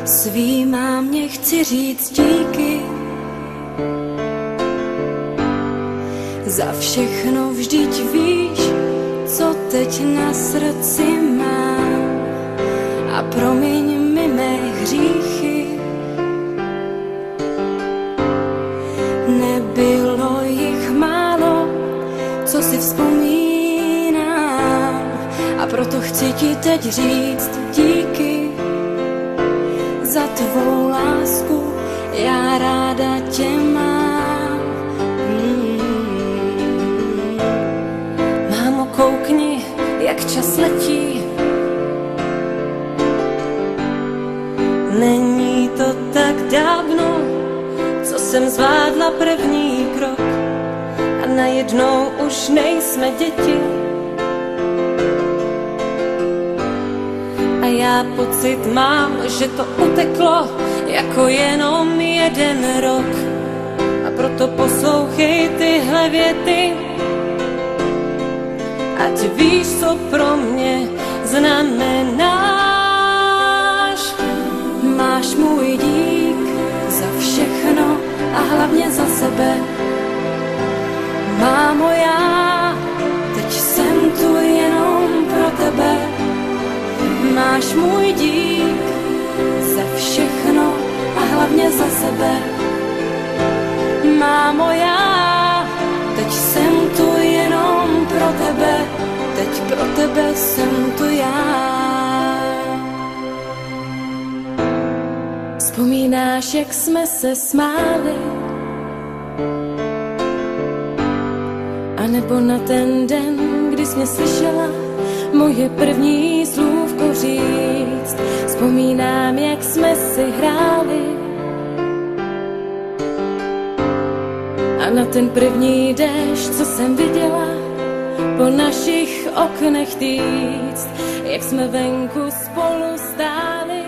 svý mámě chci říct díky. Za všechno vždyť víš, co teď na srdci mám. A promiň mi mé hříchy. Nebylo jich málo, co si vzpomínám. A proto chci ti teď říct díky za tvou lásku, já ráda tě mám. Mámo, koukni, jak čas letí. Není to tak dávno, co jsem zvládla první krok a najednou už nejsme děti. A já pocit mám, že to uteklo jako jenom jeden rok. A proto poslouchej tyhle věty, ať víš, co pro mě znamenáš. Máš můj dík za všechno a hlavně za sebe. Mámo, já teď jsem tu jenom pro tebe. Máš můj dík za všechno a hlavně za sebe. Mámo, já teď jsem tu jenom pro tebe. Teď pro tebe jsem tu já. Vzpomínáš, jak jsme se smáli? A nebo na ten den, kdy jsi mě slyšela moje první slůvko říct. Vzpomínám, jak jsme si hráli a na ten první déšť, co jsem viděla po našich oknech týct, jak jsme venku spolu stáli.